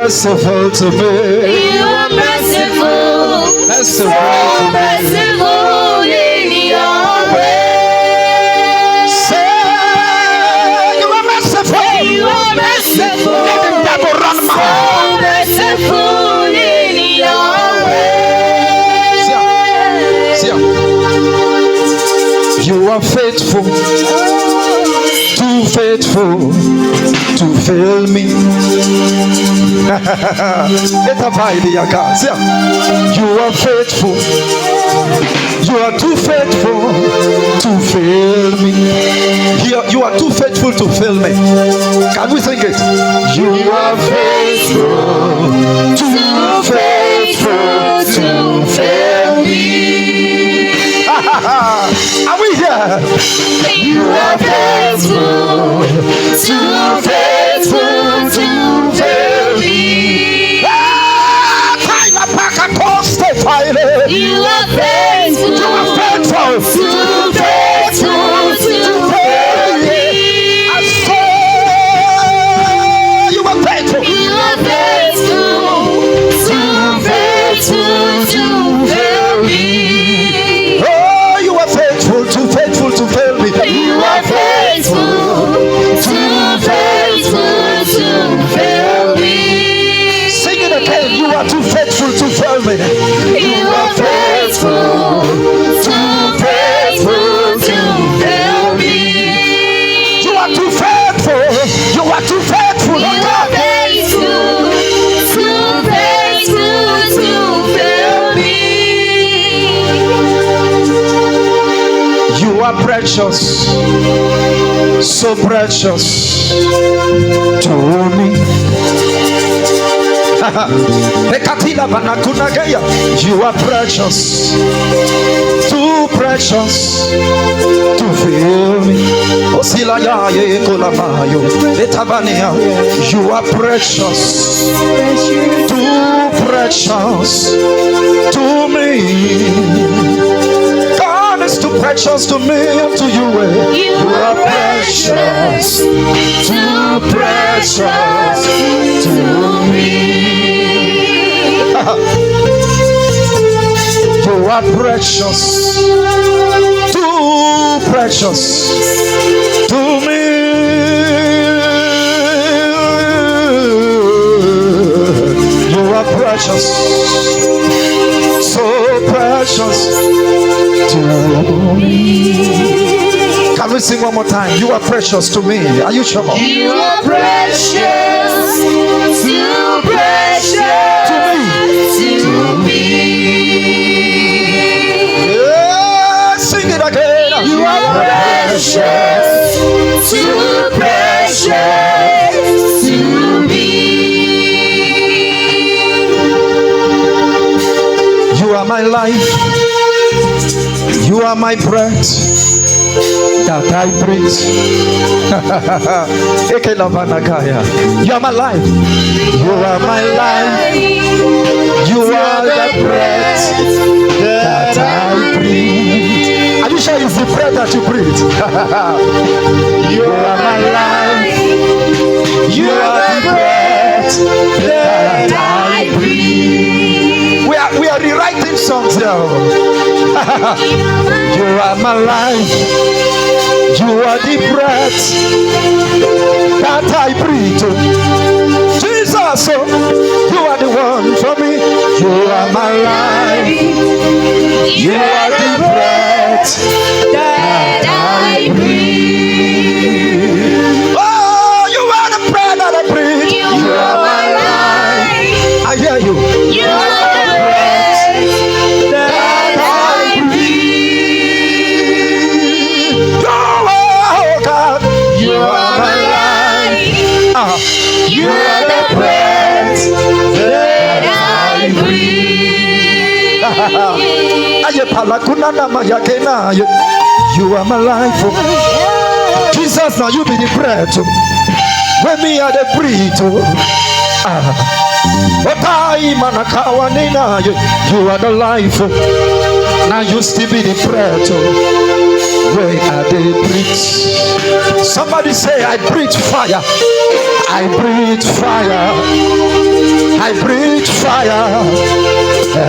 merciful to me. You are merciful. Merciful So to me. merciful in your way. Say you are merciful. You are merciful. Let the devil run So mad. merciful in your way. See, you are faithful, too faithful to fail me. You are faithful. You are too faithful to fail me. You are too faithful to fail me. Can we sing it? You are faithful, too faithful to fail me. Are we here? You are faithful, too faithful to fail me. You are faithful, You are faithful, too faithful to fail me. I say you are faithful. You are faithful, too faithful to fail me. Oh, you are faithful, too faithful to fail me. You are faithful, too faithful to fail me. Sing it again. You are too faithful to fail me. You are faithful, too faithful to fail me. You are too faithful. You are too faithful. You are faithful, too faithful to fail me. You are precious, so precious to me. You are precious, too precious to feel me. You are precious, too precious to me. God is too precious to me and to you. You are precious, too precious to me. You are precious, too precious to me. You are precious, so precious to me. Can we sing one more time? You are precious to me. Are you sure? You are precious, too precious to me. Yeah, sing it again. You are precious, too precious to me. You are my life. You are my breath that I breathe. You are my life. You are my life. You are the breath that I breathe. Are you sure it's the breath that you breathe? You are my life. You are the breath that I breathe. We are rewriting songs now. You are my life. You are the breath that I breathe. Jesus, you are the one for me. You are my life. You are the breath that I breathe. Oh, you are the breath that I breathe. You are my life. I hear you. You are the breath that I breathe. Oh God, You are my life. you You are the breath that I breathe. You are my life. Jesus, now you be the breath. When me are the breath. You are the life. Now you still be the breath. Where are they breathe? Somebody say, I breathe fire. I breathe fire. fire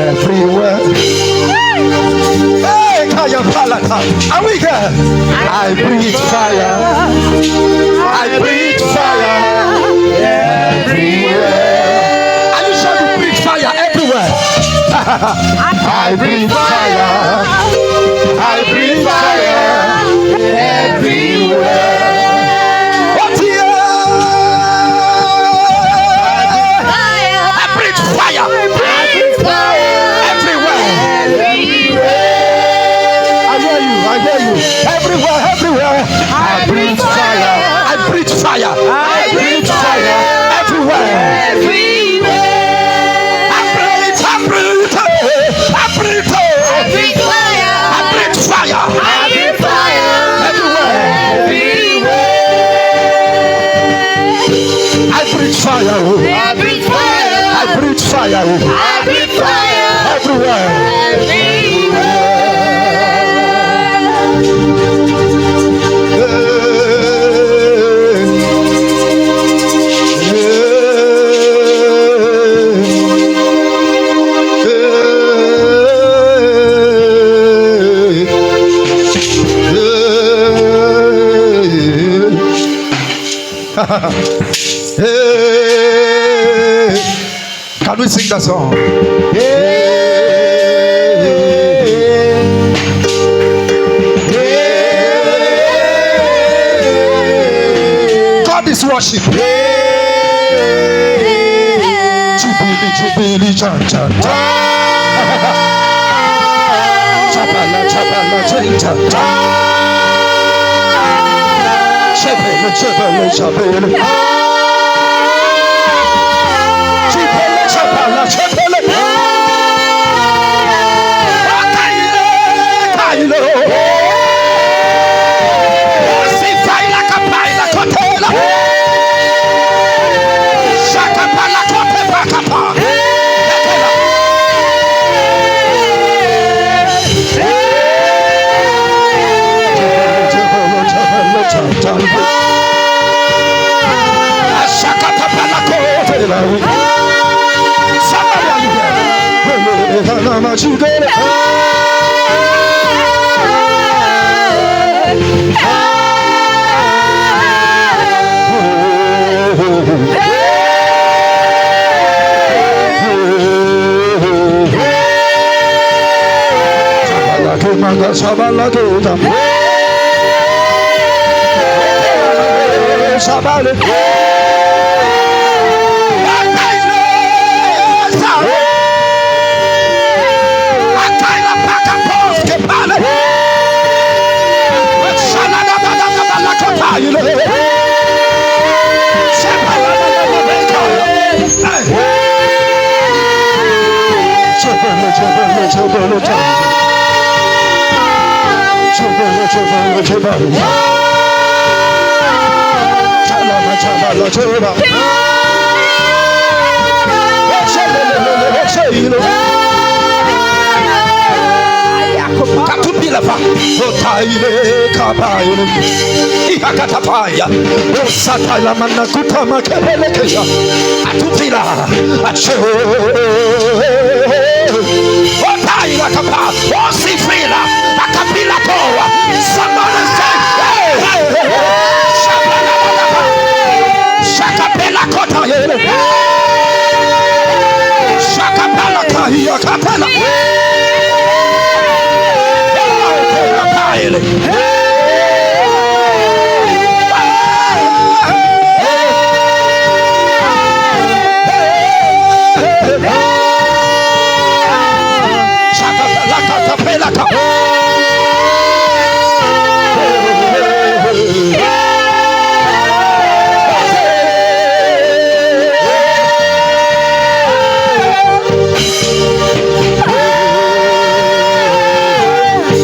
everywhere. Hey, Kaya Palata. Are we here? I breathe fire. I breathe fire everywhere. Are you sure you breathe fire everywhere? I breathe fire. I breathe fire everywhere. What here? I breathe fire. I breathe fire everywhere. I hear you. I hear you. Everywhere, everywhere. I breathe fire. I breathe fire. I breathe fire everywhere. I breathe. I breathe. I breathe. I breathe fire. I breathe fire. I breathe fire everywhere. I breathe fire. I breathe fire. I breathe fire. I breathe fire everywhere. Hey, can we sing that song? Hey, hey, God is worship. Chubili, chubili, chan, chan, chan. Chabala, chabala, chan, chan, chan. Chabala, chabala, chabala. Chabala, chabala, chabala. Kailo, si faila kapaila kotela. Shakapala kote bakapa.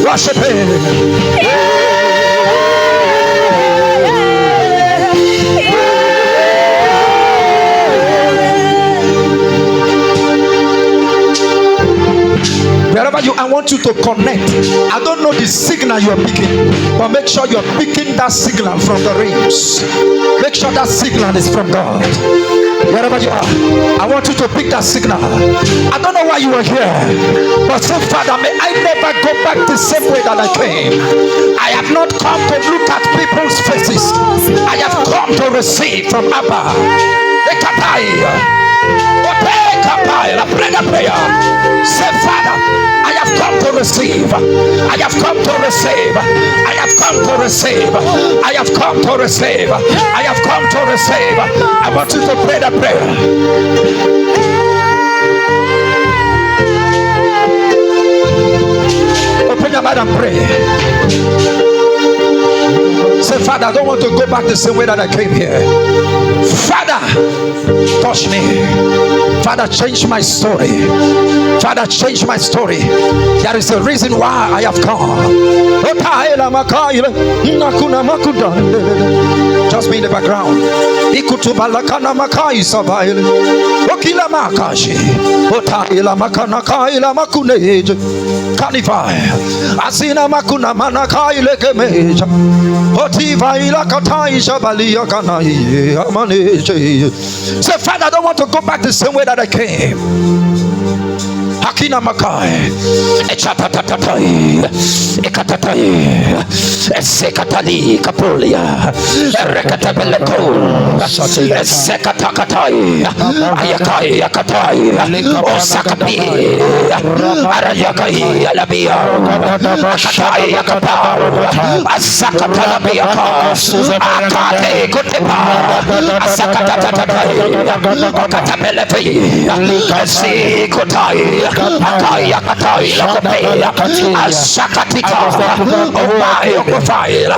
Worship him. Wherever you, I want you to connect. I don't know the signal you're picking, but make sure you're picking that signal from the rings. Make sure that signal is from God. Wherever you are, I want you to pick that signal. I don't know why you are here, but say, Father, may I never go back the same way that I came. I have not come to look at people's faces. I have come to receive from Abba. Say, Father, I have come to receive. I have come to receive. I have come to receive. I have come to receive. I have come to receive. I want you to pray that prayer. Open your mouth and pray. Say, Father, I don't want to go back the same way that I came here. Father, touch me. Father, change my story. Father, change my story. There is a reason why I have come. Just be in the background. Say, Father, I don't want to go back the same way that I came. Hakina Makai, Echatatai, Ekatatai, Esekatali, Kapulia, Rekatabeleko, Esekatakatai, Ayakai, Yakatai, Osakapi, Arayakai, Alabia, Akatai, Yakapa, Asakatalabia, Akate, Kutepa, Asakatatai, Okatabelepi, Esikotai. Akaya katai lakopeya asakatika omayo kofaila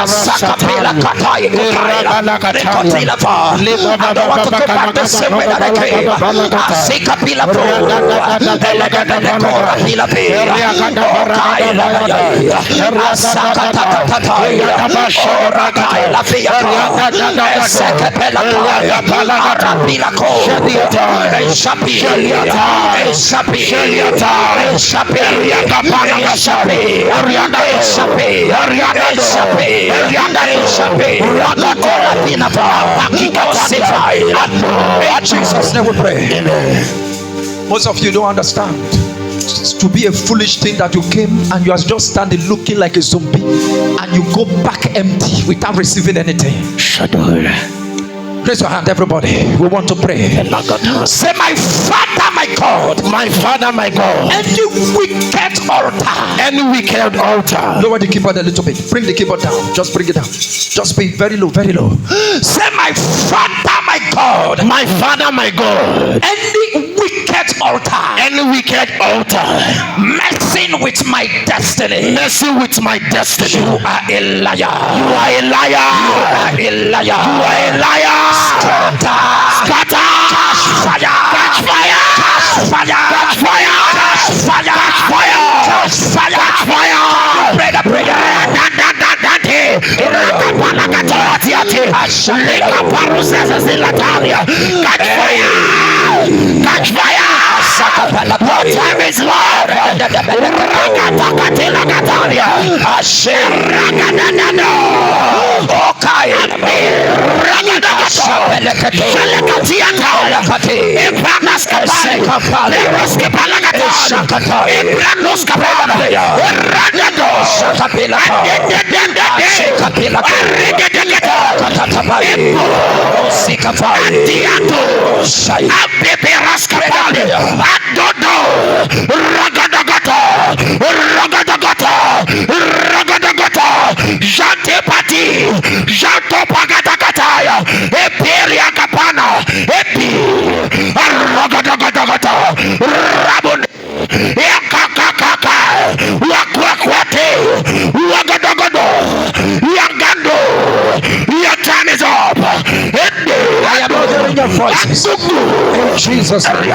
asakapela katai rekotila pa. I don't want to go back the same way that I came. Asikapila pro elegedekora pila pila okaila yaya asakatatatai orakaila pia esekapela kaya arapila ko Shapi, Jesus' name we pray. Most of you don't understand. It's to be a foolish thing that you came and you are just standing looking like a zombie and you go back empty without receiving anything. Raise your hand, everybody. We want to pray. Say, my Father, my God. My Father, my God. Any wicked altar. Lower the keyboard a little bit. Bring the keyboard down. Just bring it down. Just be very low, very low. Say, my Father, my God. My Father, my God. Any wicked altar. Messing with my destiny. You are a liar. Scatter. Catch fire. Pray the prayer. Catch fire. What time is love? Your time is up. I am ordering your voices in Jesus' name.